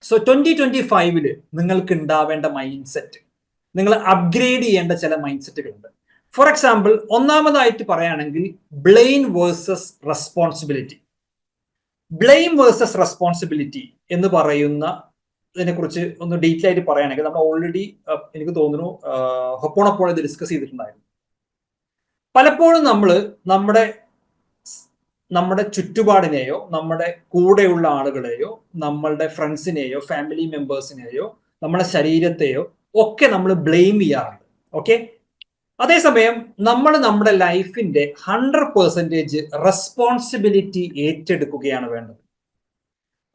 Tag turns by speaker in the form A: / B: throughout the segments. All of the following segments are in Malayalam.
A: സോ 2025 നിങ്ങൾക്ക് ഉണ്ടാവേണ്ട മൈൻഡ് സെറ്റ്, നിങ്ങൾ അപ്ഗ്രേഡ് ചെയ്യേണ്ട ചില മൈൻഡ് സെറ്റുകളുണ്ട്. ഫോർ എക്സാമ്പിൾ, ഒന്നാമതായിട്ട് പറയുകയാണെങ്കിൽ blame versus responsibility. Blame versus responsibility എന്ന് പറയുന്ന ഇതിനെക്കുറിച്ച് ഒന്ന് ഡീറ്റെയിൽ ആയിട്ട് പറയുകയാണെങ്കിൽ നമ്മൾ ഓൾറെഡി എനിക്ക് തോന്നുന്നു ഹൊപ്പോണപ്പോൾ ഇത് ഡിസ്കസ് ചെയ്തിട്ടുണ്ടായിരുന്നു. പലപ്പോഴും നമ്മൾ നമ്മുടെ ചുറ്റുപാടിനെയോ നമ്മുടെ കൂടെയുള്ള ആളുകളെയോ നമ്മളുടെ ഫ്രണ്ട്സിനെയോ ഫാമിലി മെമ്പേഴ്സിനെയോ നമ്മുടെ ശരീരത്തെയോ ഒക്കെ നമ്മൾ ബ്ലെയിം ചെയ്യാറുണ്ട്. ഓക്കെ, അതേസമയം നമ്മൾ നമ്മുടെ ലൈഫിന്റെ 100% റെസ്പോൺസിബിലിറ്റി ഏറ്റെടുക്കുകയാണ് വേണ്ടത്.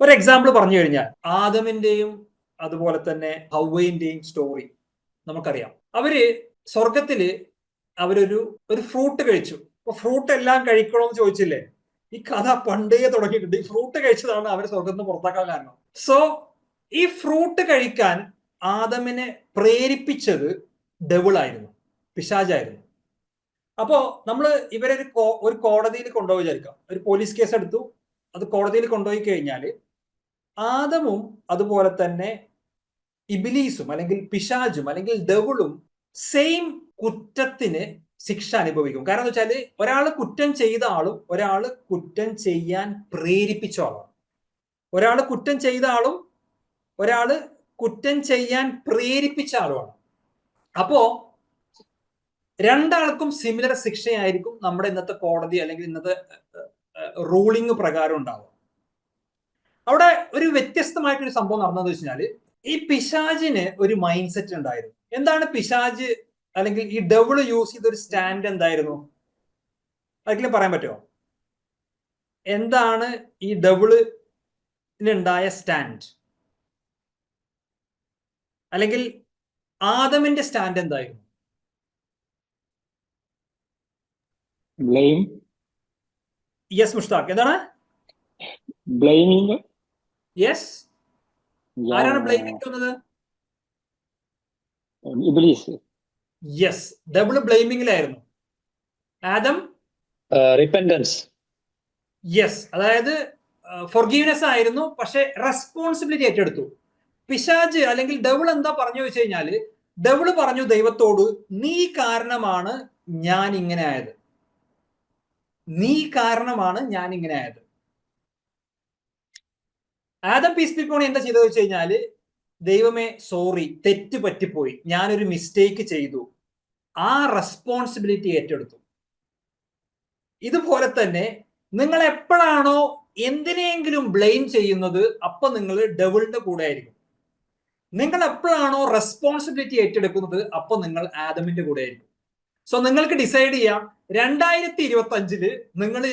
A: ഒരു എക്സാമ്പിൾ പറഞ്ഞു കഴിഞ്ഞാൽ ആദമിന്റെയും അതുപോലെ തന്നെ ഹവ്വയിന്റെയും സ്റ്റോറി നമുക്കറിയാം. അവര് സ്വർഗത്തില് അവരൊരു ഫ്രൂട്ട് കഴിച്ചു. അപ്പൊ ഫ്രൂട്ട് എല്ലാം കഴിക്കണമെന്ന് ചോദിച്ചില്ലേ? ഈ കഥ പണ്ടേ തുടങ്ങിയിട്ടുണ്ട്. ഈ ഫ്രൂട്ട് കഴിച്ചതാണ് അവരെ സ്വർഗത്തിൽ നിന്ന് പുറത്താക്കാൻ കാരണം. സോ ഈ ഫ്രൂട്ട് കഴിക്കാൻ ആദമിനെ പ്രേരിപ്പിച്ചത് ഡെവിളായിരുന്നു, പിശാചായിരുന്നു. അപ്പോ നമ്മൾ ഇവരെ ഒരു കോടതിയിൽ കൊണ്ടുപോയി വിചാരിക്കാം. ഒരു പോലീസ് കേസ് എടുത്തു, അത് കോടതിയിൽ കൊണ്ടുപോയി കഴിഞ്ഞാൽ ആദമും അതുപോലെ തന്നെ ഇബിലീസും അല്ലെങ്കിൽ പിശാചും അല്ലെങ്കിൽ ഡെവിളും സെയിം കുറ്റത്തിന് ശിക്ഷ അനുഭവിക്കും. കാരണം എന്താ വെച്ചാൽ ഒരാൾ കുറ്റം ചെയ്ത ആളും ഒരാൾ കുറ്റം ചെയ്യാൻ പ്രേരിപ്പിച്ച ആളാണ്. ഒരാൾ കുറ്റം ചെയ്ത ആളും ഒരാൾ കുറ്റം ചെയ്യാൻ പ്രേരിപ്പിച്ച ആളുമാണ്. അപ്പോ രണ്ടാൾക്കും സിമിലർ ശിക്ഷയായിരിക്കും നമ്മുടെ ഇന്നത്തെ കോടതി അല്ലെങ്കിൽ ഇന്നത്തെ റൂളിംഗ് പ്രകാരം ഉണ്ടാവുക. അവിടെ ഒരു വ്യത്യസ്തമായിട്ടൊരു സംഭവം നടന്നതെന്ന് വെച്ചാല് ഈ പിശാചിന് ഒരു മൈൻഡ് സെറ്റ് ഉണ്ടായിരുന്നു. എന്താണ് പിശാജ് അല്ലെങ്കിൽ ഈ ഡെവിൾ യൂസ് ചെയ്ത ഒരു സ്റ്റാൻഡ് എന്തായിരുന്നു? അതെങ്കിലും പറയാൻ പറ്റുമോ? എന്താണ് ഈ ഡെവിളിനുണ്ടായ സ്റ്റാൻഡ്? അല്ലെങ്കിൽ ആദമിന്റെ സ്റ്റാൻഡ് എന്തായിരുന്നു?
B: ബ്ലെയിം.
A: യെസ് മുഷ്താഖ്, എന്താണ്?
B: ബ്ലെയിമിങ്.
A: യെസ്, ആരാണ് ബ്ലെയിമിങ് ചെയ്യുന്നത്?
B: ഇബ്ലീസ്.
A: യെസ്, ഡബിൾ ബ്ലെയിമിങ്ങിലായിരുന്നു. Adam
B: repentance.
A: യെസ്, അതായത് ഫോർഗീവ്നെസ് ആയിരുന്നു, പക്ഷെ റെസ്പോൺസിബിലിറ്റി ഏറ്റെടുത്തു. പിശാജ് അല്ലെങ്കിൽ ഡെവിൾ എന്താ പറഞ്ഞു വെച്ച് കഴിഞ്ഞാല്, ഡെവിൾ പറഞ്ഞു ദൈവത്തോട്, നീ കാരണമാണ് ഞാൻ ഇങ്ങനെ ആയത്, നീ കാരണമാണ് ഞാൻ ഇങ്ങനെ ആയത്. ആദം പീസ് ബി പോണി എന്താ ചെയ്തത് വെച്ച് കഴിഞ്ഞാല്, ദൈവമേ സോറി, തെറ്റ് പറ്റിപ്പോയി, ഞാനൊരു മിസ്റ്റേക്ക് ചെയ്തു, ആ റെസ്പോൺസിബിലിറ്റി ഏറ്റെടുത്തു. ഇതുപോലെ തന്നെ നിങ്ങൾ എപ്പോഴാണോ എന്തിനെങ്കിലും ബ്ലെയിം ചെയ്യുന്നത്, അപ്പൊ നിങ്ങൾ ഡെവിളിന്റെ കൂടെ ആയിരിക്കും. നിങ്ങൾ എപ്പോഴാണോ റെസ്പോൺസിബിലിറ്റി ഏറ്റെടുക്കുന്നത്, അപ്പൊ നിങ്ങൾ ആദമിന്റെ കൂടെ ആയിരിക്കും. സോ നിങ്ങൾക്ക് ഡിസൈഡ് ചെയ്യാം, 2025 നിങ്ങൾ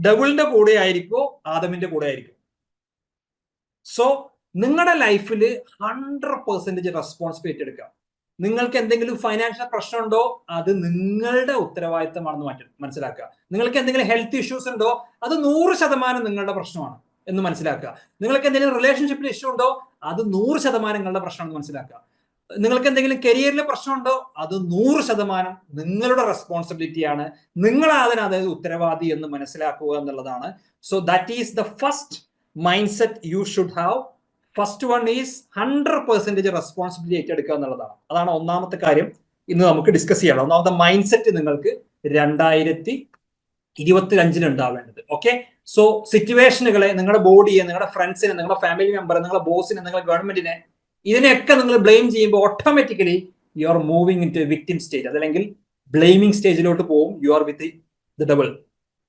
A: ഡെവിളിന്റെ കൂടെ ആയിരിക്കോ ആദമിന്റെ കൂടെ ആയിരിക്കും. സോ നിങ്ങളുടെ ലൈഫിൽ 100% റെസ്പോൺസിബിലിറ്റി എടുക്കാം. നിങ്ങൾക്ക് എന്തെങ്കിലും ഫൈനാൻഷ്യൽ പ്രശ്നമുണ്ടോ, അത് നിങ്ങളുടെ ഉത്തരവാദിത്തമാണെന്ന് മനസ്സിലാക്കുക. നിങ്ങൾക്ക് എന്തെങ്കിലും ഹെൽത്ത് ഇഷ്യൂസ് ഉണ്ടോ, അത് 100% നിങ്ങളുടെ പ്രശ്നമാണ് എന്ന് മനസ്സിലാക്കുക. നിങ്ങൾക്ക് എന്തെങ്കിലും റിലേഷൻഷിപ്പിൽ ഇഷ്യൂ ഉണ്ടോ, അത് 100% നിങ്ങളുടെ പ്രശ്നമാണെന്ന് മനസ്സിലാക്കുക. നിങ്ങൾക്ക് എന്തെങ്കിലും കരിയറിലെ പ്രശ്നമുണ്ടോ, അത് 100% നിങ്ങളുടെ റെസ്പോൺസിബിലിറ്റിയാണ്, നിങ്ങളാണ് അതായത് ഉത്തരവാദി എന്ന് മനസ്സിലാക്കുക എന്നുള്ളതാണ്. So that is the first mind set you should have. First one is 100% responsibility ഏറ്റെടുക്കുക എന്നുള്ളതാണ്. അതാണ് ഒന്നാമത്തെ കാര്യം ഇന്ന് നമുക്ക് ഡിസ്കസ് ചെയ്യണം. ഒന്നാമത്തെ മൈൻഡ് സെറ്റ് നിങ്ങൾക്ക് 2025 ഉണ്ടാവേണ്ടത്. ഓക്കെ, സോ സിറ്റുവേഷനുകളെ, നിങ്ങളുടെ ബോഡിയെ, നിങ്ങളുടെ ഫ്രണ്ട്സിനെ, നിങ്ങളുടെ ഫാമിലി മെമ്പറെ, നിങ്ങളുടെ ബോസിനെ, നിങ്ങളുടെ ഗവൺമെന്റിനെ, ഇതിനെയൊക്കെ നിങ്ങൾ ബ്ലെയിം ചെയ്യുമ്പോൾ automatically you are moving into victim stage, അതല്ലെങ്കിൽ ബ്ലെയിമിംഗ് സ്റ്റേജിലോട്ട് പോകും. You are with the double.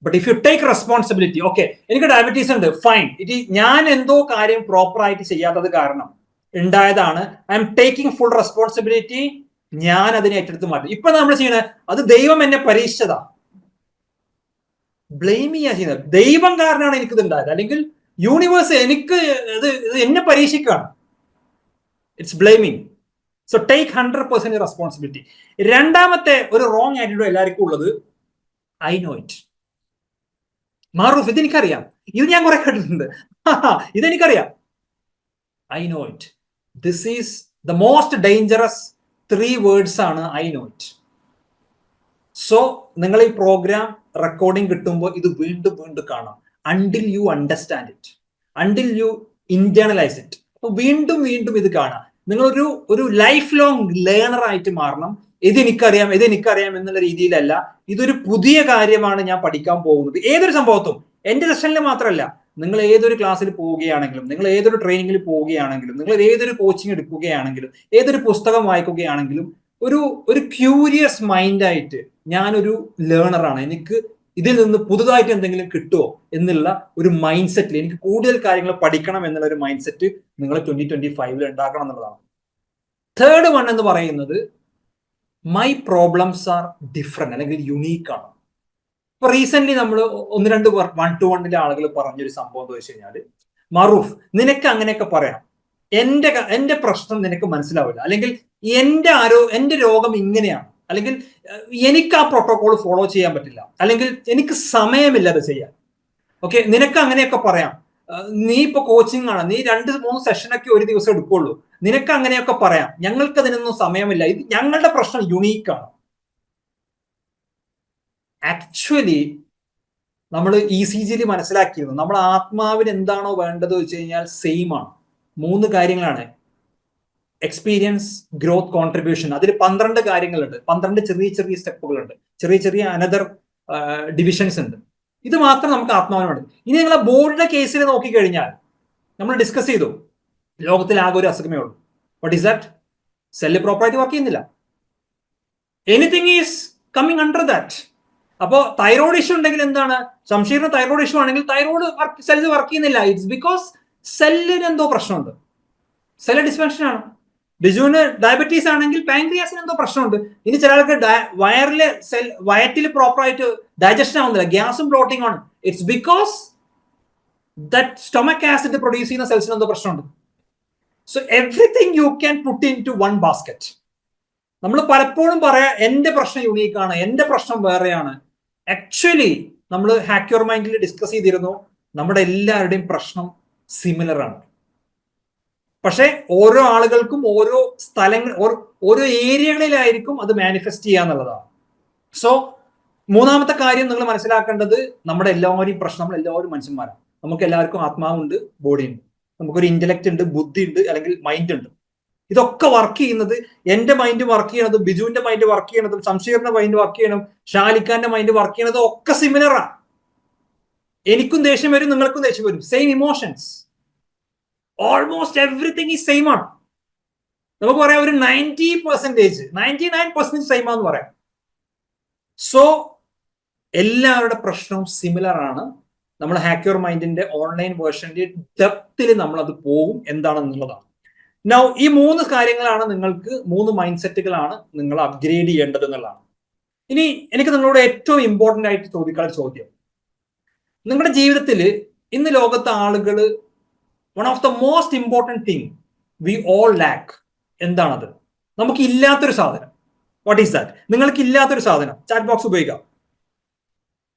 A: But if you take responsibility, okay എനിക്ക് ഡയബറ്റീസ് ഉണ്ട്, ഫൈൻ, ഞാൻ എന്തോ കാര്യം പ്രോപ്പർ ആയിട്ട് ചെയ്യാത്തത് കാരണം ഉണ്ടായതാണ്, I'm taking full responsibility, ഞാൻ അതിനെ ഏറ്റെടുത്ത് മാറ്റും. ഇപ്പൊ നമ്മൾ ചെയ്യണത്, അത് ദൈവം എന്നെ പരീക്ഷിച്ചതാ, ബ്ലെയിം ചെയ്യാ ചെയ്യുന്നത്. ദൈവം കാരണമാണ് എനിക്കിത് ഉണ്ടായത്, അല്ലെങ്കിൽ യൂണിവേഴ്സ് എനിക്ക് ഇത് എന്നെ പരീക്ഷിക്കുകയാണ്. It's blaming. So take 100% responsibility. രണ്ടാമത്തെ ഒരു റോങ് ആറ്റിറ്റ്യൂഡ് എല്ലാവർക്കും ഉള്ളത്, ഐ നോ ഇറ്റ്. മാറൂഫ്, ഇതെനിക്കറിയാം, ഇത് ഞാൻ കുറെ കേട്ടിട്ടുണ്ട്, ഇതെനിക്കറിയാം. I know it. This is the most dangerous 3 words ആണ്, ഐ നോ ഇറ്റ്. സോ നിങ്ങൾ ഈ പ്രോഗ്രാം റെക്കോർഡിംഗ് കിട്ടുമ്പോൾ ഇത് വീണ്ടും വീണ്ടും കാണാം, until you understand it, until you internalise it. അപ്പൊ വീണ്ടും വീണ്ടും ഇത് കാണാം. നിങ്ങളൊരു ഒരു ലൈഫ് ലോങ് ലേണർ ആയിട്ട് മാറണം. ഇതെനിക്കറിയാം എന്നുള്ള രീതിയിലല്ല, ഇതൊരു പുതിയ കാര്യമാണ് ഞാൻ പഠിക്കാൻ പോകുന്നത്. ഏതൊരു സംഭവത്തും, എന്റെ സെഷനിൽ മാത്രമല്ല, നിങ്ങൾ ഏതൊരു ക്ലാസ്സിൽ പോവുകയാണെങ്കിലും, നിങ്ങൾ ഏതൊരു ട്രെയിനിങ്ങിൽ പോവുകയാണെങ്കിലും, നിങ്ങൾ ഏതൊരു കോച്ചിങ് എടുക്കുകയാണെങ്കിലും, ഏതൊരു പുസ്തകം വായിക്കുകയാണെങ്കിലും, ഒരു ഒരു ക്യൂരിയസ് മൈൻഡായിട്ട് ഞാനൊരു ലേണറാണ്, എനിക്ക് ഇതിൽ നിന്ന് പുതുതായിട്ട് എന്തെങ്കിലും കിട്ടുമോ എന്നുള്ള ഒരു മൈൻഡ് സെറ്റിൽ, എനിക്ക് കൂടുതൽ കാര്യങ്ങൾ പഠിക്കണം എന്നുള്ള ഒരു മൈൻഡ് സെറ്റ് നിങ്ങൾ 2025 ഉണ്ടാക്കണം എന്നുള്ളതാണ്. തേർഡ് വൺ എന്ന് പറയുന്നത് മൈ പ്രോബ്ലംസ് ആർ ഡിഫറെന്റ്, അല്ലെങ്കിൽ യുണീക്ക് ആണ്. ഇപ്പൊ റീസെന്റ് നമ്മൾ 1-2 ആളുകൾ പറഞ്ഞൊരു സംഭവം എന്ന് വെച്ച് കഴിഞ്ഞാൽ, മറൂഫ് നിനക്ക് അങ്ങനെയൊക്കെ പറയാം, എന്റെ പ്രശ്നം നിനക്ക് മനസ്സിലാവില്ല, അല്ലെങ്കിൽ എന്റെ രോഗം ഇങ്ങനെയാണ്, അല്ലെങ്കിൽ എനിക്ക് ആ പ്രോട്ടോകോൾ ഫോളോ ചെയ്യാൻ പറ്റില്ല, അല്ലെങ്കിൽ എനിക്ക് സമയമില്ല അത് ചെയ്യാൻ. ഓക്കെ, നിനക്ക് അങ്ങനെയൊക്കെ പറയാം, നീ ഇപ്പൊ കോച്ചിങ് ആണ്, നീ 2-3 സെഷനൊക്കെ ഒരു ദിവസം എടുക്കുള്ളൂ, നിനക്ക് അങ്ങനെയൊക്കെ പറയാം, ഞങ്ങൾക്ക് അതിനൊന്നും സമയമില്ല, ഇത് ഞങ്ങളുടെ പ്രശ്നം യുണീക്കാണ്. ആക്ച്വലി നമ്മൾ ECGയിൽ മനസ്സിലാക്കിയിരുന്നു, നമ്മുടെ ആത്മാവിന് എന്താണോ വേണ്ടത് വെച്ച് കഴിഞ്ഞാൽ സെയിം ആണ്. 3 കാര്യങ്ങളാണ്: എക്സ്പീരിയൻസ്, ഗ്രോത്ത്, കോൺട്രിബ്യൂഷൻ. അതിൽ 12 കാര്യങ്ങളുണ്ട്, 12 ചെറിയ ചെറിയ സ്റ്റെപ്പുകളുണ്ട്, ചെറിയ ചെറിയ അനദർ ഡിവിഷൻസ് ഉണ്ട്. ഇത് മാത്രം നമുക്ക് ആത്മാവിനുണ്ട്. ഇനി നിങ്ങളെ ബോർഡിന്റെ കേസിൽ നോക്കിക്കഴിഞ്ഞാൽ, നമ്മൾ ഡിസ്കസ് ചെയ്തു, ലോകത്തിൽ ആകെ ഒരു അസുഖമേ ഉള്ളൂ. What is that? സെല്ല് പ്രോപ്പറായിട്ട് വർക്ക് ചെയ്യുന്നില്ല. Anything is coming under that. അപ്പോൾ തൈറോയ്ഡ് ഇഷ്യൂ ഉണ്ടെങ്കിൽ എന്താണ്? ശംഷീറിന് തൈറോയ്ഡ് ഇഷ്യൂ ആണെങ്കിൽ തൈറോയ്ഡ് സെല്ല് വർക്ക് ചെയ്യുന്നില്ല. ഇറ്റ്സ് ബിക്കോസ് സെല്ലിന് എന്തോ പ്രശ്നമുണ്ട്, സെല്ല് ഡിസ്ഫങ്ഷൻ ആണ്. ബിജുവിന് ഡയബറ്റീസ് ആണെങ്കിൽ പാൻക്രിയാസിന് എന്തോ പ്രശ്നമുണ്ട്. ഇനി ചില ആൾക്ക് വയറ്റിൽ പ്രോപ്പറായിട്ട് ഡൈജഷൻ ആവുന്നില്ല, ഗ്യാസും ബ്ലോട്ടിംഗ് ആണ്. It's because that stomach acid produce ചെയ്യുന്ന സെൽസിന് എന്തോ പ്രശ്നമുണ്ട്. So everything you can put into one basket. നമ്മൾ പലപ്പോഴും പറയാം എന്റെ പ്രശ്നം യുണീക്കാണ്, എന്റെ പ്രശ്നം വേറെയാണ്. ആക്ച്വലി നമ്മൾ ഹാക്ക് യുവർ മൈൻഡിൽ ഡിസ്കസ് ചെയ്തിരുന്നു, നമ്മുടെ എല്ലാവരുടെയും പ്രശ്നം സിമിലർ ആണ്. പക്ഷെ ഓരോ ആളുകൾക്കും ഓരോ സ്ഥലങ്ങൾ, ഓരോ ഏരിയകളിലായിരിക്കും അത് മാനിഫെസ്റ്റ് ചെയ്യുക എന്നുള്ളതാണ്. സോ മൂന്നാമത്തെ കാര്യം നിങ്ങൾ മനസ്സിലാക്കേണ്ടത്, നമ്മുടെ എല്ലാവരെയും പ്രശ്നം, നമ്മൾ എല്ലാവരും മനുഷ്യന്മാരാണ്. നമുക്ക് എല്ലാവർക്കും ആത്മാവുണ്ട്, ബോഡി ഉണ്ട്, നമുക്കൊരു ഇന്റലക്ട് ഉണ്ട്, ബുദ്ധി ഉണ്ട്, അല്ലെങ്കിൽ മൈൻഡ് ഉണ്ട്. ഇതൊക്കെ വർക്ക് ചെയ്യുന്നത്, എന്റെ മൈൻഡ് വർക്ക് ചെയ്യണതും ബിജുവിന്റെ മൈൻഡ് വർക്ക് ചെയ്യണതും ശംഷീറിന്റെ മൈൻഡ് വർക്ക് ചെയ്യണം, ഷാലിഖാന്റെ മൈൻഡ് വർക്ക് ചെയ്യണതും ഒക്കെ സിമിലർ ആണ്. എനിക്കും ദേഷ്യം വരും, നിങ്ങൾക്കും ദേഷ്യം വരും, സെയിം ഇമോഷൻസ്, ഓൾമോസ്റ്റ് എവറിത്തിങ് ഈ സെയിം ആണ്. നമുക്ക് പറയാം ഒരു 99% സെയിം ആണെന്ന് പറയാം. സോ എല്ലാവരുടെ പ്രശ്നവും സിമിലർ ആണ്. നമ്മൾ ഹാക്ക് യുവർ മൈൻഡിന്റെ ഓൺലൈൻ വേർഷന്റെ ഡെപ്തിൽ നമ്മൾ അത് പോകും എന്താണെന്നുള്ളതാണ്. നൗ ഈ 3 കാര്യങ്ങളാണ് നിങ്ങൾക്ക്, 3 മൈൻഡ് സെറ്റുകളാണ് നിങ്ങൾ അപ്ഗ്രേഡ് ചെയ്യേണ്ടത് എന്നുള്ളതാണ്. ഇനി എനിക്ക് നിങ്ങളോട് ഏറ്റവും ഇമ്പോർട്ടന്റ് ആയിട്ട് ചോദിക്കാനുള്ള ചോദ്യം, നിങ്ങളുടെ ജീവിതത്തിൽ ഇന്ന് ലോകത്തെ ആളുകൾ one of the most important thing we all lack, എന്താണത്? നമുക്ക് ഇല്ലാത്തൊരു സാധനം. What is that? നിങ്ങൾക്ക് ഇല്ലാത്തൊരു സാധനം. ചാറ്റ് ബോക്സ് ഉപയോഗിക്കാം.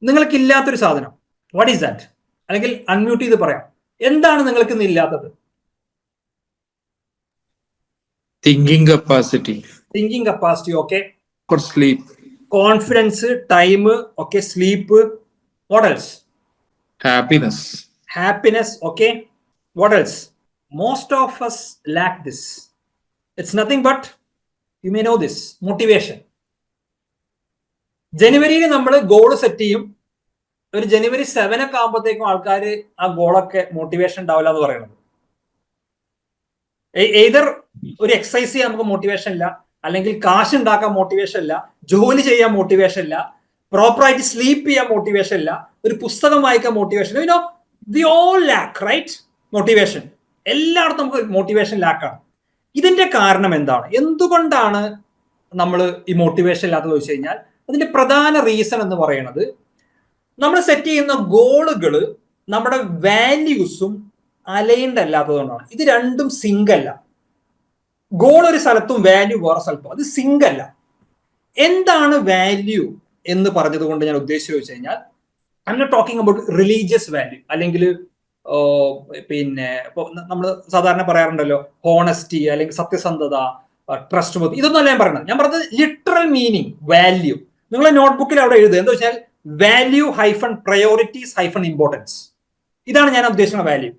A: നിങ്ങൾക്ക് ഇല്ലാത്തൊരു സാധനം, വാട്ട് ഈസ് ദാറ്റ്? അല്ലെങ്കിൽ അൺമ്യൂട്ട് ചെയ്ത് പറയാം, എന്താണ് നിങ്ങൾക്ക് ഇന്ന് ഇല്ലാത്തത്?
C: Thinking capacity.
A: Thinking capacity, okay.
C: For sleep.
A: Confidence, time, okay. Sleep. What else?
C: Happiness.
A: Happiness, okay. What else? Most of us lack this. It's nothing but, you may know this, motivation. ജനുവരിയിൽ നമ്മൾ ഗോൾ സെറ്റ് ചെയ്യും, ഒരു ജനുവരി 7 ഒക്കെ ആകുമ്പോഴത്തേക്കും ആൾക്കാർ ആ ഗോളൊക്കെ മോട്ടിവേഷൻ ഉണ്ടാവില്ല എന്ന് പറയുന്നത്. എയ്തർ ഒരു എക്സസൈസ് ചെയ്യാൻ നമുക്ക് മോട്ടിവേഷൻ ഇല്ല, അല്ലെങ്കിൽ കാശ് ഉണ്ടാക്കാൻ മോട്ടിവേഷൻ ഇല്ല, ജോലി ചെയ്യാൻ മോട്ടിവേഷൻ ഇല്ല, പ്രോപ്പറായിട്ട് സ്ലീപ്പ് ചെയ്യാൻ മോട്ടിവേഷൻ ഇല്ല, ഒരു പുസ്തകം വായിക്കാൻ മോട്ടിവേഷൻ ഇല്ല. We all lack, right? Motivation എല്ലായിടത്തും നമുക്ക് മോട്ടിവേഷൻ ലാക്കാണ്. ഇതിന്റെ കാരണം എന്താണ്? എന്തുകൊണ്ടാണ് നമ്മൾ ഈ മോട്ടിവേഷൻ ഇല്ലാത്തത് വെച്ച് കഴിഞ്ഞാൽ, അതിന്റെ പ്രധാന റീസൺ എന്ന് പറയുന്നത്, നമ്മൾ സെറ്റ് ചെയ്യുന്ന ഗോളുകൾ നമ്മുടെ വാല്യൂസും അലൈൻഡ് അല്ലാത്തതുകൊണ്ടാണ്. ഇത് രണ്ടും സിങ്ക് അല്ല. ഗോൾ ഒരു സ്ഥലത്തും വാല്യൂ വേറെ സ്ഥലത്തും, അത് സിങ്ക് അല്ല. എന്താണ് വാല്യൂ എന്ന് പറഞ്ഞത് കൊണ്ട് ഞാൻ ഉദ്ദേശിച്ചു വെച്ച് കഴിഞ്ഞാൽ, I'm not talking about religious value, അല്ലെങ്കിൽ പിന്നെ ഇപ്പോൾ നമ്മൾ സാധാരണ പറയാറുണ്ടല്ലോ ഹോണസ്റ്റി, അല്ലെങ്കിൽ സത്യസന്ധത, ട്രസ്റ്റ് ബോധം, ഇതൊന്നും അല്ല ഞാൻ പറയുന്നത്. ഞാൻ പറഞ്ഞത് ലിറ്ററൽ മീനിങ് വാല്യൂ. നിങ്ങളെ നോട്ട്ബുക്കിൽ അവിടെ എഴുതുക, എന്താ വെച്ചാൽ value hyphen priorities hyphen importance. ഇതാണ് ഞാൻ ഉദ്ദേശിക്കുന്ന വാല്യൂ.